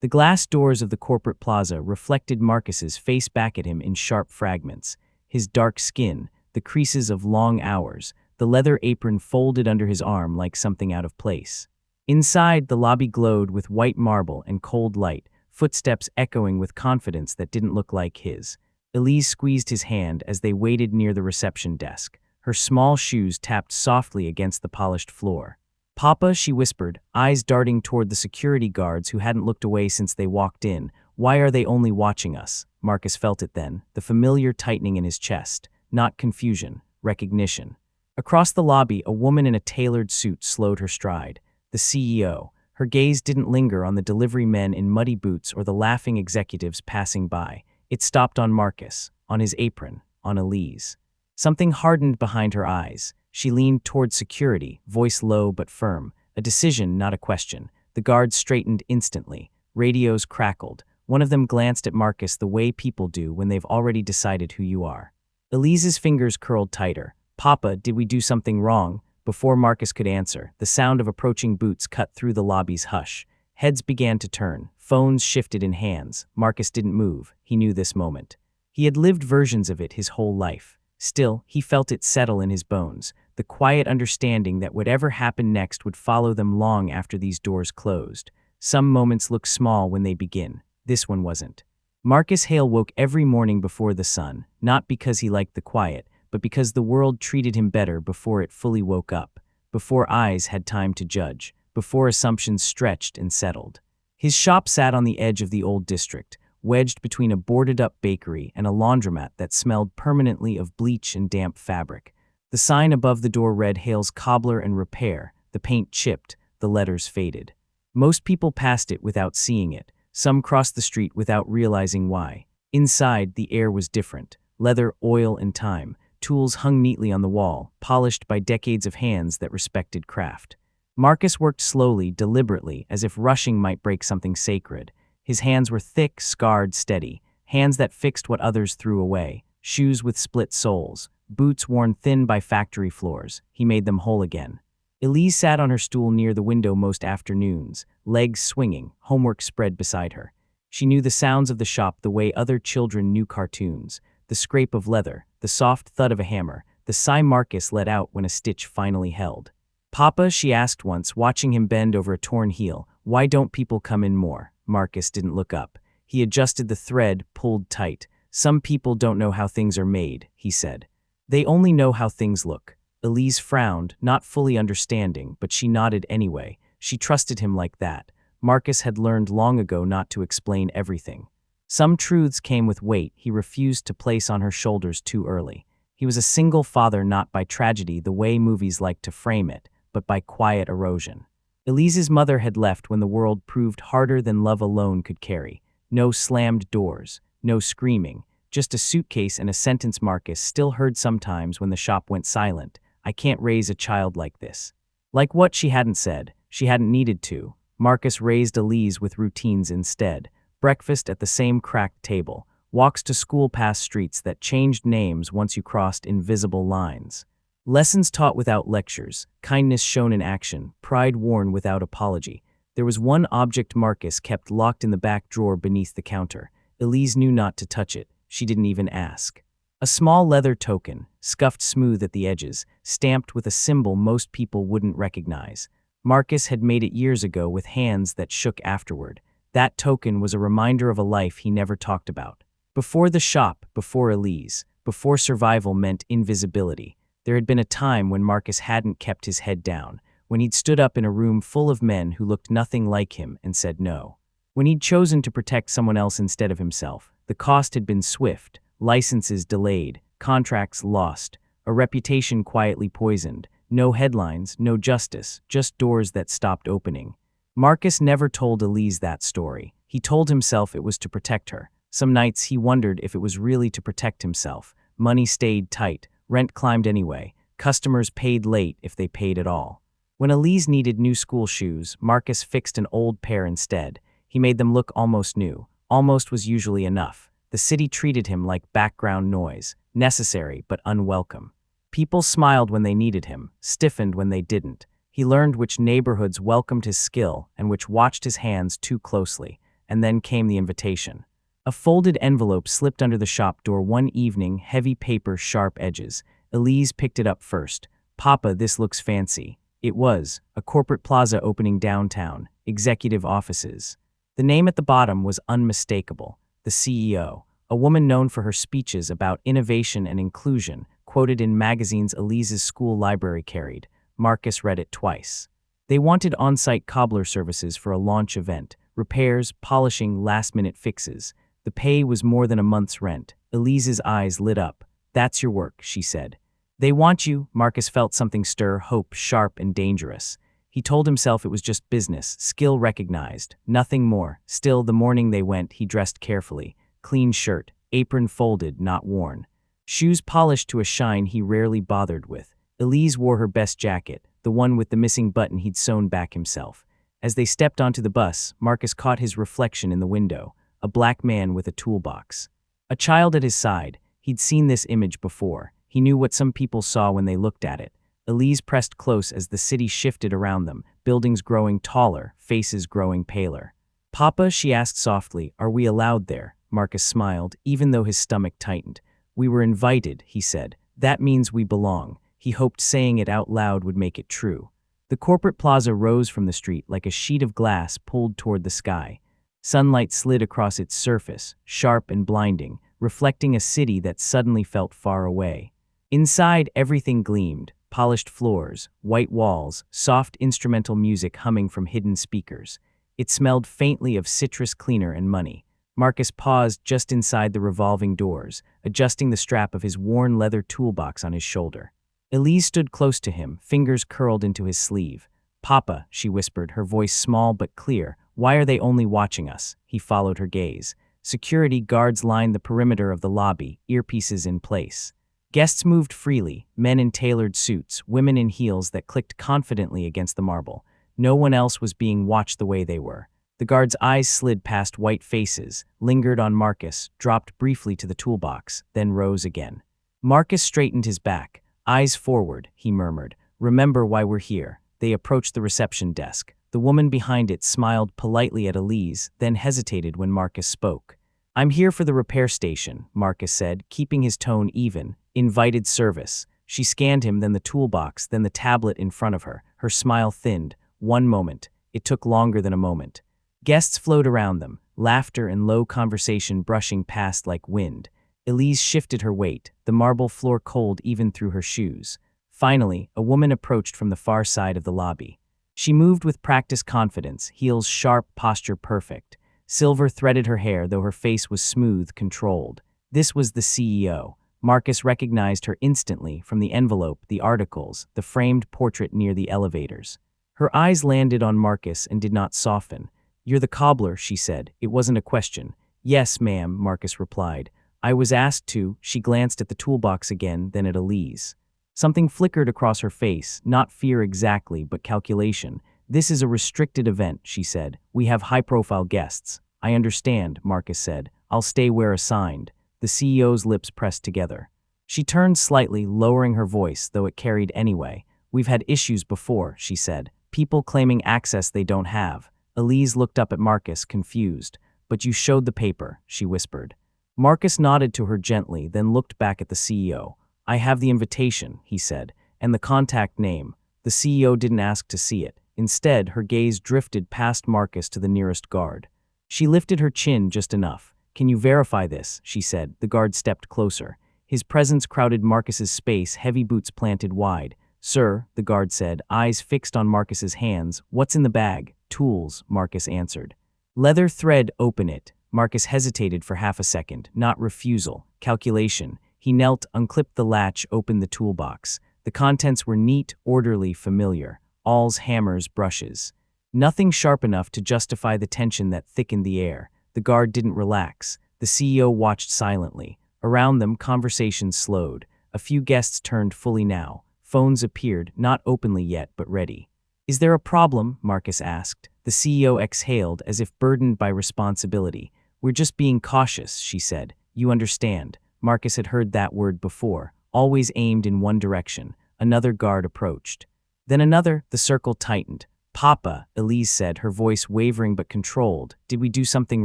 The glass doors of the corporate plaza reflected Marcus's face back at him in sharp fragments. His dark skin, the creases of long hours, the leather apron folded under his arm like something out of place. Inside, the lobby glowed with white marble and cold light, footsteps echoing with confidence that didn't look like his. Elise squeezed his hand as they waited near the reception desk. Her small shoes tapped softly against the polished floor. "Papa," she whispered, eyes darting toward the security guards who hadn't looked away since they walked in. "Why are they only watching us?" Marcus felt it then, the familiar tightening in his chest. Not confusion, recognition. Across the lobby, a woman in a tailored suit slowed her stride. The CEO. Her gaze didn't linger on the delivery men in muddy boots or the laughing executives passing by. It stopped on Marcus, on his apron, on Elise. Something hardened behind her eyes. She leaned toward security, voice low but firm. A decision, not a question. The guards straightened instantly. Radios crackled. One of them glanced at Marcus the way people do when they've already decided who you are. Elise's fingers curled tighter. "Papa, did we do something wrong?" Before Marcus could answer, the sound of approaching boots cut through the lobby's hush. Heads began to turn. Phones shifted in hands. Marcus didn't move. He knew this moment. He had lived versions of it his whole life. Still, he felt it settle in his bones, the quiet understanding that whatever happened next would follow them long after these doors closed. Some moments look small when they begin. This one wasn't. Marcus Hale woke every morning before the sun, not because he liked the quiet, but because the world treated him better before it fully woke up, before eyes had time to judge, before assumptions stretched and settled. His shop sat on the edge of the old district, wedged between a boarded-up bakery and a laundromat that smelled permanently of bleach and damp fabric. The sign above the door read Hale's Cobbler and Repair, the paint chipped, the letters faded. Most people passed it without seeing it. Some crossed the street without realizing why. Inside, the air was different. Leather, oil, and time. Tools hung neatly on the wall, polished by decades of hands that respected craft. Marcus worked slowly, deliberately, as if rushing might break something sacred. His hands were thick, scarred, steady, hands that fixed what others threw away, shoes with split soles, boots worn thin by factory floors. He made them whole again. Elise sat on her stool near the window most afternoons, legs swinging, homework spread beside her. She knew the sounds of the shop the way other children knew cartoons, the scrape of leather, the soft thud of a hammer, the sigh Marcus let out when a stitch finally held. "Papa," she asked once, watching him bend over a torn heel, "why don't people come in more?" Marcus didn't look up. He adjusted the thread, pulled tight. "Some people don't know how things are made," he said. "They only know how things look." Elise frowned, not fully understanding, but she nodded anyway. She trusted him like that. Marcus had learned long ago not to explain everything. Some truths came with weight he refused to place on her shoulders too early. He was a single father not by tragedy the way movies like to frame it, but by quiet erosion. Elise's mother had left when the world proved harder than love alone could carry. No slammed doors, no screaming, just a suitcase and a sentence Marcus still heard sometimes when the shop went silent. "I can't raise a child like this." Like what she hadn't said, she hadn't needed to. Marcus raised Elise with routines instead. Breakfast at the same cracked table, walks to school past streets that changed names once you crossed invisible lines. Lessons taught without lectures, kindness shown in action, pride worn without apology. There was one object Marcus kept locked in the back drawer beneath the counter. Elise knew not to touch it. She didn't even ask. A small leather token, scuffed smooth at the edges, stamped with a symbol most people wouldn't recognize. Marcus had made it years ago with hands that shook afterward. That token was a reminder of a life he never talked about. Before the shop, before Elise, before survival meant invisibility. There had been a time when Marcus hadn't kept his head down, when he'd stood up in a room full of men who looked nothing like him and said no. When he'd chosen to protect someone else instead of himself. The cost had been swift, licenses delayed, contracts lost, a reputation quietly poisoned. No headlines, no justice, just doors that stopped opening. Marcus never told Elise that story. He told himself it was to protect her. Some nights he wondered if it was really to protect himself. Money stayed tight, rent climbed anyway, customers paid late if they paid at all. When Elise needed new school shoes, Marcus fixed an old pair instead. He made them look almost new. Almost was usually enough. The city treated him like background noise, necessary but unwelcome. People smiled when they needed him, stiffened when they didn't. He learned which neighborhoods welcomed his skill and which watched his hands too closely. and then came the invitation. A folded envelope slipped under the shop door one evening, heavy paper, sharp edges. Elise picked it up first. "Papa, this looks fancy." It was a corporate plaza opening downtown, executive offices. The name at the bottom was unmistakable. The CEO, a woman known for her speeches about innovation and inclusion, quoted in magazines Elise's school library carried. Marcus read it twice. They wanted on-site cobbler services for a launch event, repairs, polishing, last-minute fixes. The pay was more than a month's rent. Elise's eyes lit up. "That's your work," she said. "They want you." Marcus felt something stir, hope, sharp and dangerous. He told himself it was just business, skill recognized, nothing more. Still, the morning they went, he dressed carefully. Clean shirt, apron folded, not worn. Shoes polished to a shine he rarely bothered with. Elise wore her best jacket, the one with the missing button he'd sewn back himself. As they stepped onto the bus, Marcus caught his reflection in the window, a black man with a toolbox. A child at his side. He'd seen this image before. He knew what some people saw when they looked at it. Elise pressed close as the city shifted around them, buildings growing taller, faces growing paler. "Papa," she asked softly, "are we allowed there?" Marcus smiled, even though his stomach tightened. "We were invited," he said. "That means we belong." He hoped saying it out loud would make it true. The corporate plaza rose from the street like a sheet of glass pulled toward the sky. Sunlight slid across its surface, sharp and blinding, reflecting a city that suddenly felt far away. Inside, everything gleamed. Polished floors, white walls, soft instrumental music humming from hidden speakers. It smelled faintly of citrus cleaner and money. Marcus paused just inside the revolving doors, adjusting the strap of his worn leather toolbox on his shoulder. Elise stood close to him, fingers curled into his sleeve. "Papa," she whispered, her voice small but clear, "why are they only watching us?" He followed her gaze. Security guards lined the perimeter of the lobby, earpieces in place. Guests moved freely, men in tailored suits, women in heels that clicked confidently against the marble. No one else was being watched the way they were. The guard's eyes slid past white faces, lingered on Marcus, dropped briefly to the toolbox, then rose again. Marcus straightened his back. "Eyes forward," he murmured. "Remember why we're here." They approached the reception desk. The woman behind it smiled politely at Elise, then hesitated when Marcus spoke. "I'm here for the repair station," Marcus said, keeping his tone even. "Invited service." She scanned him, then the toolbox, then the tablet in front of her. Her smile thinned. One moment. It took longer than a moment. Guests flowed around them, laughter and low conversation brushing past like wind. Elise shifted her weight, the marble floor cold even through her shoes. Finally, a woman approached from the far side of the lobby. She moved with practiced confidence, heels sharp, posture perfect. Silver threaded her hair, though her face was smooth, controlled. This was the CEO. Marcus recognized her instantly from the envelope, the articles, the framed portrait near the elevators. Her eyes landed on Marcus and did not soften. "You're the cobbler," she said. It wasn't a question. "Yes, ma'am," Marcus replied. "I was asked to." She glanced at the toolbox again, then at Elise. Something flickered across her face, not fear exactly, but calculation. "This is a restricted event," she said. "We have high-profile guests." "I understand," Marcus said. "I'll stay where assigned." The CEO's lips pressed together. She turned slightly, lowering her voice, though it carried anyway. "We've had issues before," she said. "People claiming access they don't have." Elise looked up at Marcus, confused. "But you showed the paper," she whispered. Marcus nodded to her gently, then looked back at the CEO. "I have the invitation," he said, "and the contact name." The CEO didn't ask to see it. Instead, her gaze drifted past Marcus to the nearest guard. She lifted her chin just enough. "Can you verify this?" she said. The guard stepped closer. His presence crowded Marcus's space, heavy boots planted wide. "Sir," the guard said, eyes fixed on Marcus's hands. "What's in the bag?" "Tools," Marcus answered. "Leather thread, open it." Marcus hesitated for half a second. Not refusal, calculation. He knelt, unclipped the latch, opened the toolbox. The contents were neat, orderly, familiar. Awls, hammers, brushes. Nothing sharp enough to justify the tension that thickened the air. The guard didn't relax. The CEO watched silently. Around them, conversation slowed. A few guests turned fully now. Phones appeared, not openly yet, but ready. "Is there a problem?" Marcus asked. The CEO exhaled, as if burdened by responsibility. "We're just being cautious," she said. "You understand." Marcus had heard that word before, always aimed in one direction. Another guard approached. Then another. The circle tightened. Papa, Elise said, her voice wavering but controlled. Did we do something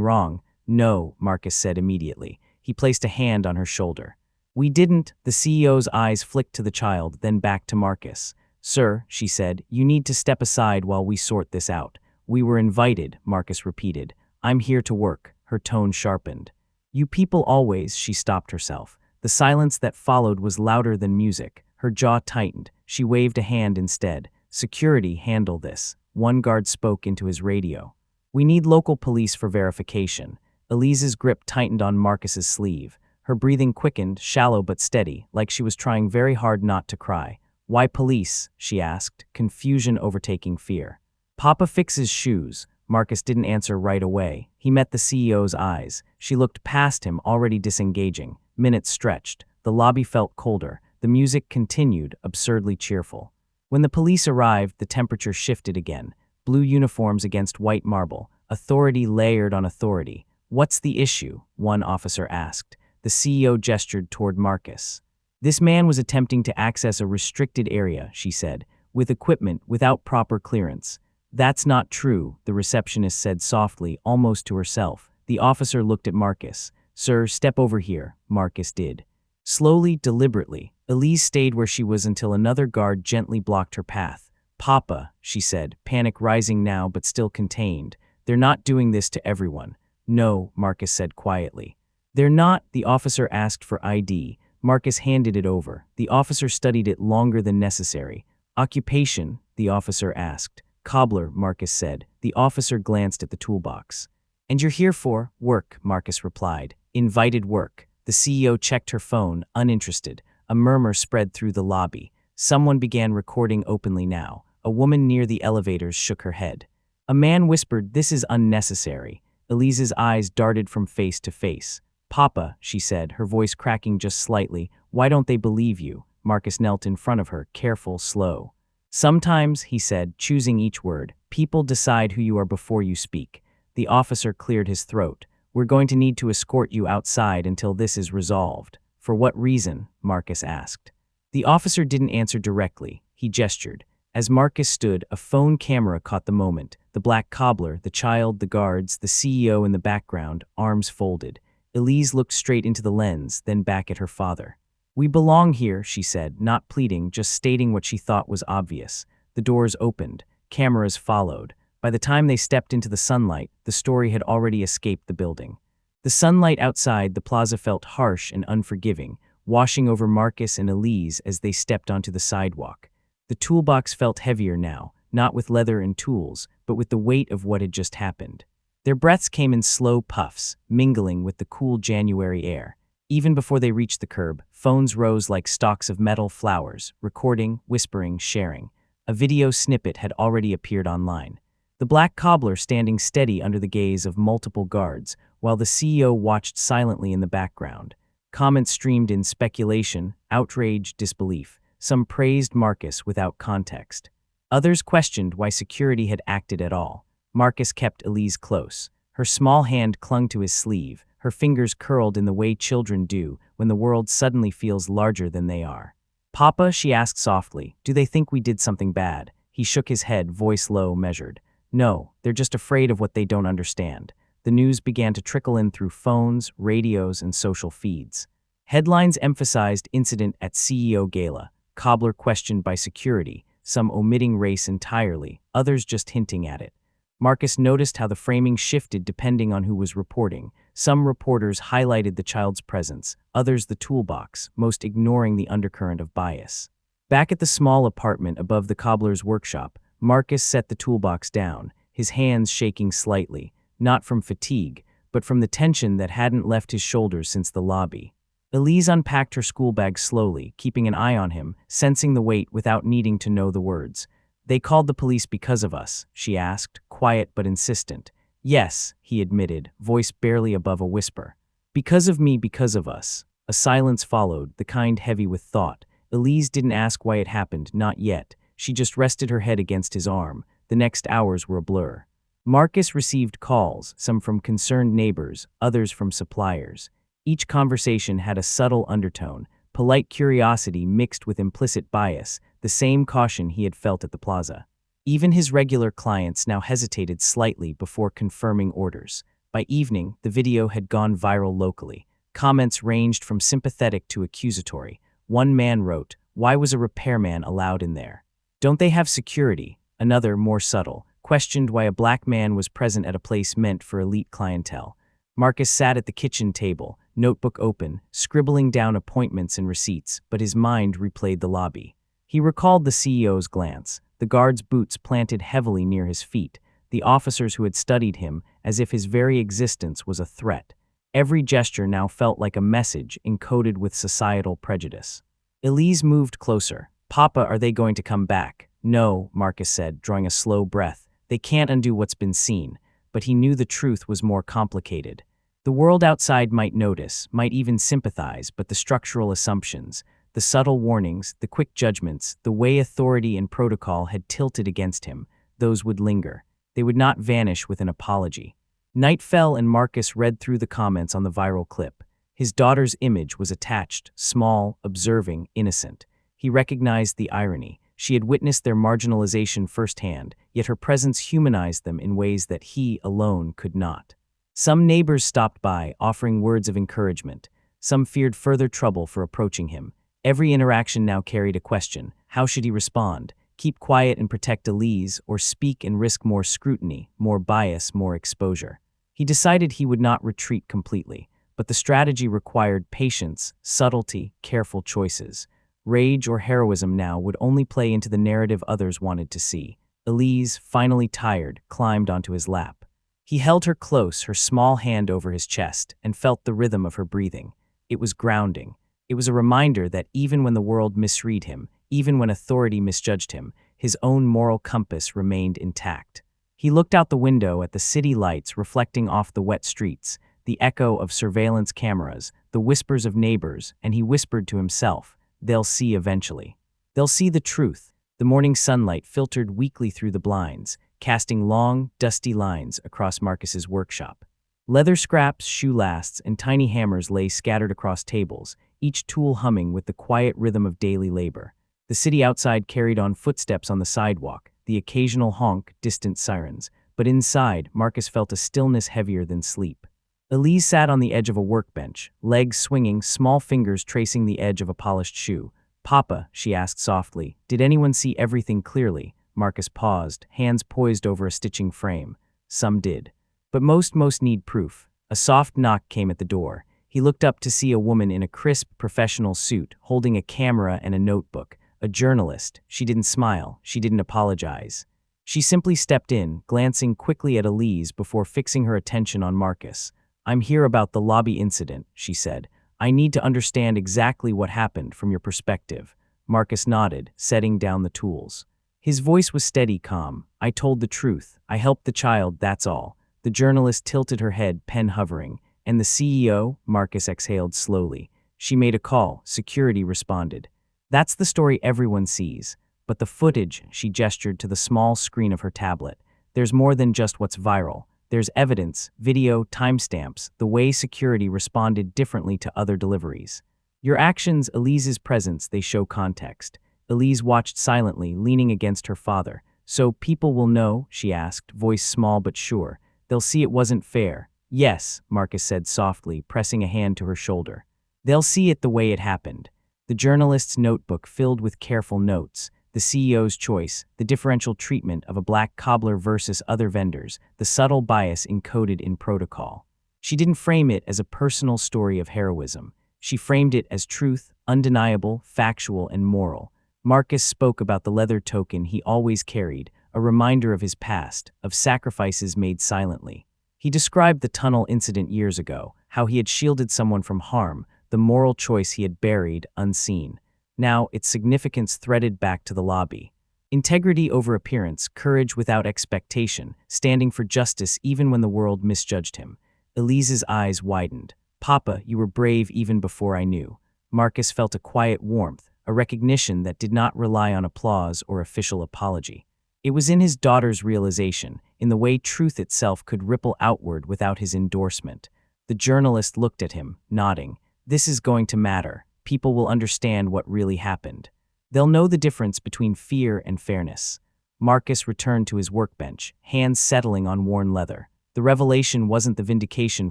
wrong? No, Marcus said immediately. He placed a hand on her shoulder. We didn't. The CEO's eyes flicked to the child, then back to Marcus. Sir, she said, you need to step aside while we sort this out. We were invited, Marcus repeated. I'm here to work. Her tone sharpened. You people always, she stopped herself. The silence that followed was louder than music. Her jaw tightened. She waved a hand instead. Security, handle this. One guard spoke into his radio. We need local police for verification. Elise's grip tightened on Marcus's sleeve. Her breathing quickened, shallow but steady, like she was trying very hard not to cry. Why police? She asked, confusion overtaking fear. Papa fixes shoes. Marcus didn't answer right away. He met the CEO's eyes. She looked past him, already disengaging. Minutes stretched. The lobby felt colder. The music continued, absurdly cheerful. When the police arrived, the temperature shifted again. Blue uniforms against white marble. Authority layered on authority. What's the issue? One officer asked. The CEO gestured toward Marcus. This man was attempting to access a restricted area, she said, with equipment without proper clearance. That's not true, the receptionist said softly, almost to herself. The officer looked at Marcus. Sir, step over here. Marcus did. Slowly, deliberately, Elise stayed where she was until another guard gently blocked her path. Papa, she said, panic rising now but still contained. They're not doing this to everyone. No, Marcus said quietly. They're not, the officer asked for ID. Marcus handed it over. The officer studied it longer than necessary. Occupation, the officer asked. Cobbler, Marcus said. The officer glanced at the toolbox. And you're here for work, Marcus replied. Invited work. The CEO checked her phone, uninterested. A murmur spread through the lobby. Someone began recording openly now. A woman near the elevators shook her head. A man whispered, "This is unnecessary." Elise's eyes darted from face to face. "Papa," she said, her voice cracking just slightly, "why don't they believe you?" Marcus knelt in front of her, careful, slow. "Sometimes," he said, choosing each word, "people decide who you are before you speak." The officer cleared his throat. "We're going to need to escort you outside until this is resolved." "For what reason?" Marcus asked. The officer didn't answer directly. He gestured. As Marcus stood, a phone camera caught the moment. The black cobbler, the child, the guards, the CEO in the background, arms folded. Elise looked straight into the lens, then back at her father. "We belong here," she said, not pleading, just stating what she thought was obvious. The doors opened. Cameras followed. By the time they stepped into the sunlight, the story had already escaped the building. The sunlight outside the plaza felt harsh and unforgiving, washing over Marcus and Elise as they stepped onto the sidewalk. The toolbox felt heavier now, not with leather and tools, but with the weight of what had just happened. Their breaths came in slow puffs, mingling with the cool January air. Even before they reached the curb, phones rose like stalks of metal flowers, recording, whispering, sharing. A video snippet had already appeared online. The black cobbler standing steady under the gaze of multiple guards, while the CEO watched silently in the background. Comments streamed in speculation, outrage, disbelief. Some praised Marcus without context. Others questioned why security had acted at all. Marcus kept Elise close. Her small hand clung to his sleeve, her fingers curled in the way children do when the world suddenly feels larger than they are. "Papa," she asked softly, "do they think we did something bad?" He shook his head, voice low, measured. "No, they're just afraid of what they don't understand." The news began to trickle in through phones, radios, and social feeds. Headlines emphasized incident at CEO gala, Cobbler questioned by security, some omitting race entirely, others just hinting at it. Marcus noticed how the framing shifted depending on who was reporting. Some reporters highlighted the child's presence, others the toolbox, most ignoring the undercurrent of bias. Back at the small apartment above the cobbler's workshop, Marcus set the toolbox down, his hands shaking slightly, not from fatigue, but from the tension that hadn't left his shoulders since the lobby. Elise unpacked her school bag slowly, keeping an eye on him, sensing the weight without needing to know the words. "They called the police because of us?" she asked, quiet but insistent. "Yes," he admitted, voice barely above a whisper. "Because of me, because of us." A silence followed, the kind heavy with thought. Elise didn't ask why it happened, not yet. She just rested her head against his arm. The next hours were a blur. Marcus received calls, some from concerned neighbors, others from suppliers. Each conversation had a subtle undertone, polite curiosity mixed with implicit bias, the same caution he had felt at the plaza. Even his regular clients now hesitated slightly before confirming orders. By evening, the video had gone viral locally. Comments ranged from sympathetic to accusatory. One man wrote, "Why was a repairman allowed in there? Don't they have security?" Another, more subtle, questioned why a black man was present at a place meant for elite clientele. Marcus sat at the kitchen table, notebook open, scribbling down appointments and receipts, but his mind replayed the lobby. He recalled the CEO's glance, the guard's boots planted heavily near his feet, the officers who had studied him as if his very existence was a threat. Every gesture now felt like a message encoded with societal prejudice. Elise moved closer. "Papa, are they going to come back?" "No," Marcus said, drawing a slow breath. "They can't undo what's been seen." But he knew the truth was more complicated. The world outside might notice, might even sympathize, but the structural assumptions, the subtle warnings, the quick judgments, the way authority and protocol had tilted against him, those would linger. They would not vanish with an apology. Night fell and Marcus read through the comments on the viral clip. His daughter's image was attached, small, observing, innocent. He recognized the irony. She had witnessed their marginalization firsthand, yet her presence humanized them in ways that he alone could not. Some neighbors stopped by, offering words of encouragement. Some feared further trouble for approaching him. Every interaction now carried a question. How should he respond? Keep quiet and protect Elise, or speak and risk more scrutiny, more bias, more exposure? He decided he would not retreat completely, but the strategy required patience, subtlety, careful choices. Rage or heroism now would only play into the narrative others wanted to see. Elise, finally tired, climbed onto his lap. He held her close, her small hand over his chest, and felt the rhythm of her breathing. It was grounding. It was a reminder that even when the world misread him, even when authority misjudged him, his own moral compass remained intact. He looked out the window at the city lights reflecting off the wet streets, the echo of surveillance cameras, the whispers of neighbors, and he whispered to himself, "They'll see eventually. They'll see the truth." The morning sunlight filtered weakly through the blinds, casting long, dusty lines across Marcus's workshop. Leather scraps, shoe lasts, and tiny hammers lay scattered across tables, each tool humming with the quiet rhythm of daily labor. The city outside carried on footsteps on the sidewalk, the occasional honk, distant sirens. But inside, Marcus felt a stillness heavier than sleep. Elise sat on the edge of a workbench, legs swinging, small fingers tracing the edge of a polished shoe. "Papa," she asked softly, "did anyone see everything clearly?" Marcus paused, hands poised over a stitching frame. "Some did. But most need proof." A soft knock came at the door. He looked up to see a woman in a crisp, professional suit, holding a camera and a notebook. A journalist. She didn't smile. She didn't apologize. She simply stepped in, glancing quickly at Elise before fixing her attention on Marcus. "I'm here about the lobby incident," she said. "I need to understand exactly what happened from your perspective." Marcus nodded, setting down the tools. His voice was steady, calm. "I told the truth. I helped the child, that's all." The journalist tilted her head, pen hovering. "And the CEO?" Marcus exhaled slowly. "She made a call. Security responded." "That's the story everyone sees. But the footage," she gestured to the small screen of her tablet. "There's more than just what's viral. There's evidence, video, timestamps, the way security responded differently to other deliveries. Your actions, Elise's presence, they show context." Elise watched silently, leaning against her father. "So people will know?" she asked, voice small but sure. "They'll see it wasn't fair." "Yes," Marcus said softly, pressing a hand to her shoulder. "They'll see it the way it happened." The journalist's notebook filled with careful notes, the CEO's choice, the differential treatment of a black cobbler versus other vendors, the subtle bias encoded in protocol. She didn't frame it as a personal story of heroism. She framed it as truth, undeniable, factual, and moral. Marcus spoke about the leather token he always carried, a reminder of his past, of sacrifices made silently. He described the tunnel incident years ago, how he had shielded someone from harm, the moral choice he had buried, unseen. Now, its significance threaded back to the lobby. Integrity over appearance, courage without expectation, standing for justice even when the world misjudged him. Elise's eyes widened. "Papa, you were brave even before I knew." Marcus felt a quiet warmth, a recognition that did not rely on applause or official apology. It was in his daughter's realization, in the way truth itself could ripple outward without his endorsement. The journalist looked at him, nodding. "This is going to matter. People will understand what really happened. They'll know the difference between fear and fairness." Marcus returned to his workbench, hands settling on worn leather. The revelation wasn't the vindication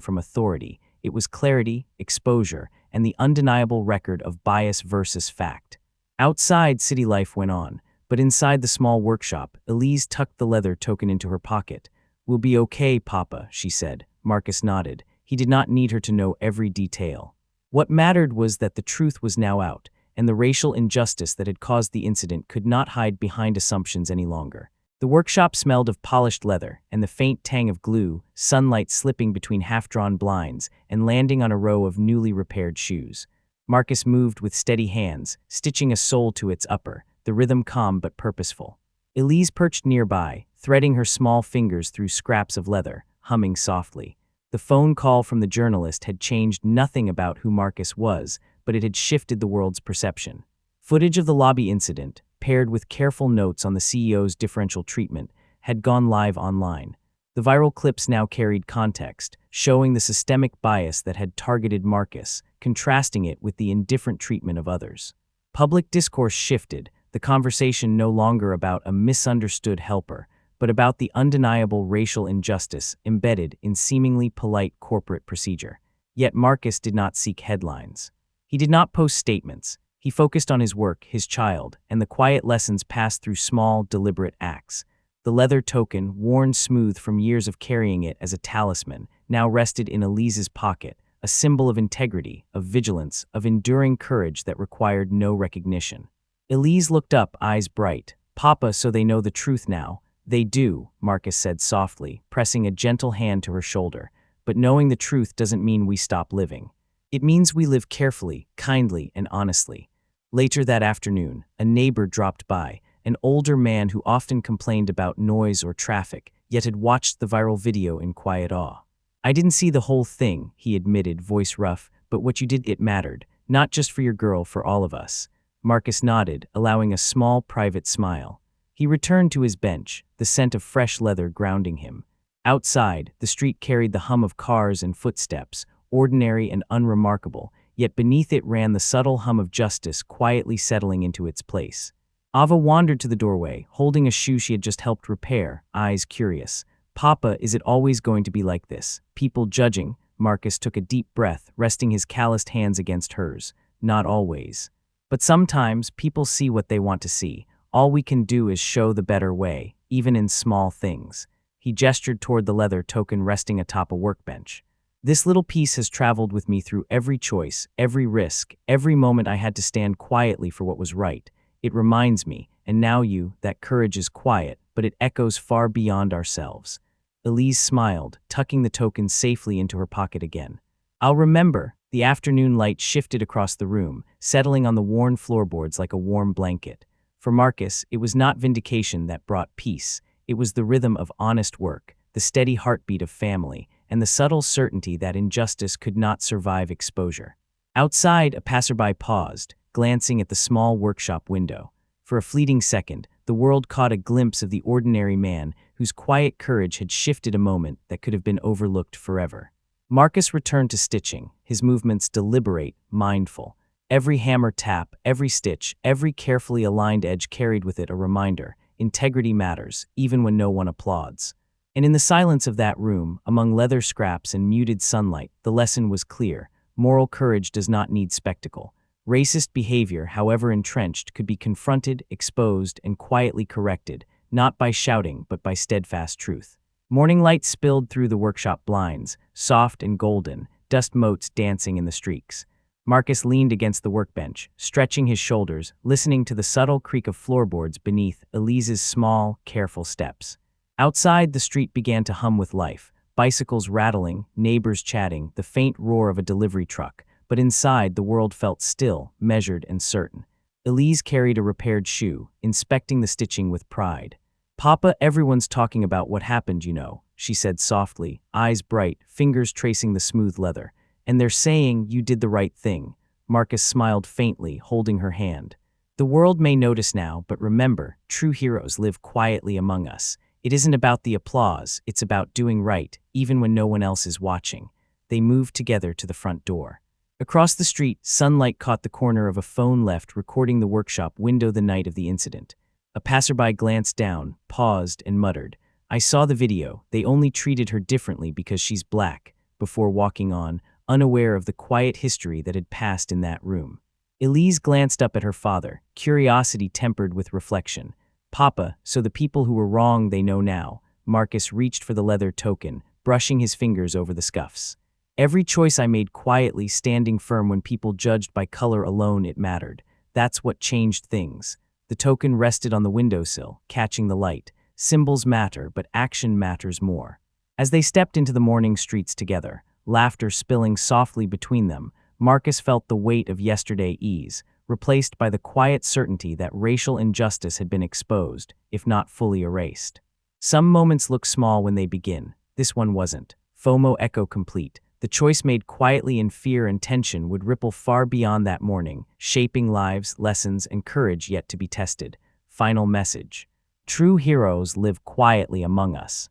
from authority. It was clarity, exposure, and the undeniable record of bias versus fact. Outside, city life went on, but inside the small workshop, Elise tucked the leather token into her pocket. "We'll be okay, Papa," she said. Marcus nodded. He did not need her to know every detail. What mattered was that the truth was now out, and the racial injustice that had caused the incident could not hide behind assumptions any longer. The workshop smelled of polished leather and the faint tang of glue, sunlight slipping between half-drawn blinds and landing on a row of newly repaired shoes. Marcus moved with steady hands, stitching a sole to its upper, the rhythm calm but purposeful. Elise perched nearby, threading her small fingers through scraps of leather, humming softly. The phone call from the journalist had changed nothing about who Marcus was, but it had shifted the world's perception. Footage of the lobby incident, paired with careful notes on the CEO's differential treatment, had gone live online. The viral clips now carried context, showing the systemic bias that had targeted Marcus, contrasting it with the indifferent treatment of others. Public discourse shifted, the conversation no longer about a misunderstood helper, but about the undeniable racial injustice embedded in seemingly polite corporate procedure. Yet Marcus did not seek headlines. He did not post statements. He focused on his work, his child, and the quiet lessons passed through small, deliberate acts. The leather token, worn smooth from years of carrying it as a talisman, now rested in Elise's pocket, a symbol of integrity, of vigilance, of enduring courage that required no recognition. Elise looked up, eyes bright. "Papa, so they know the truth now." "They do," Marcus said softly, pressing a gentle hand to her shoulder. "But knowing the truth doesn't mean we stop living. It means we live carefully, kindly, and honestly." Later that afternoon, a neighbor dropped by, an older man who often complained about noise or traffic, yet had watched the viral video in quiet awe. "I didn't see the whole thing," he admitted, voice rough, "but what you did, it mattered. Not just for your girl, for all of us." Marcus nodded, allowing a small, private smile. He returned to his bench, the scent of fresh leather grounding him. Outside, the street carried the hum of cars and footsteps, ordinary and unremarkable, yet beneath it ran the subtle hum of justice quietly settling into its place. Ava wandered to the doorway, holding a shoe she had just helped repair, eyes curious. "Papa, is it always going to be like this? People judging?" Marcus took a deep breath, resting his calloused hands against hers. "Not always. But sometimes people see what they want to see. All we can do is show the better way, even in small things." He gestured toward the leather token resting atop a workbench. "This little piece has traveled with me through every choice, every risk, every moment I had to stand quietly for what was right. It reminds me, and now that courage is quiet, but it echoes far beyond ourselves." Elise smiled, tucking the token safely into her pocket again. "I'll remember." The afternoon light shifted across the room, settling on the worn floorboards like a warm blanket. For Marcus, it was not vindication that brought peace. It was the rhythm of honest work, the steady heartbeat of family, and the subtle certainty that injustice could not survive exposure. Outside, a passerby paused, glancing at the small workshop window. For a fleeting second, the world caught a glimpse of the ordinary man whose quiet courage had shifted a moment that could have been overlooked forever. Marcus returned to stitching, his movements deliberate, mindful. Every hammer tap, every stitch, every carefully aligned edge carried with it a reminder: integrity matters, even when no one applauds. And in the silence of that room, among leather scraps and muted sunlight, the lesson was clear: moral courage does not need spectacle. Racist behavior, however entrenched, could be confronted, exposed, and quietly corrected, not by shouting but by steadfast truth. Morning light spilled through the workshop blinds, soft and golden, dust motes dancing in the streaks. Marcus leaned against the workbench, stretching his shoulders, listening to the subtle creak of floorboards beneath Elise's small, careful steps. Outside, the street began to hum with life, bicycles rattling, neighbors chatting, the faint roar of a delivery truck. But inside, the world felt still, measured, and certain. Elise carried a repaired shoe, inspecting the stitching with pride. "Papa, everyone's talking about what happened, she said softly, eyes bright, fingers tracing the smooth leather. "And they're saying you did the right thing." Marcus smiled faintly, holding her hand. "The world may notice now, but remember, true heroes live quietly among us. It isn't about the applause, it's about doing right, even when no one else is watching." They moved together to the front door. Across the street, sunlight caught the corner of a phone left recording the workshop window the night of the incident. A passerby glanced down, paused, and muttered, "I saw the video. They only treated her differently because she's black," before walking on, unaware of the quiet history that had passed in that room. Elise glanced up at her father, curiosity tempered with reflection. "Papa, so the people who were wrong they know now." Marcus reached for the leather token, brushing his fingers over the scuffs. "Every choice I made quietly, standing firm when people judged by color alone it mattered. That's what changed things." The token rested on the windowsill, catching the light. Symbols matter, but action matters more. As they stepped into the morning streets together, laughter spilling softly between them, Marcus felt the weight of yesterday's ease, replaced by the quiet certainty that racial injustice had been exposed, if not fully erased. Some moments look small when they begin. This one wasn't. FOMO echo complete. The choice made quietly in fear and tension would ripple far beyond that morning, shaping lives, lessons, and courage yet to be tested. Final message. True heroes live quietly among us.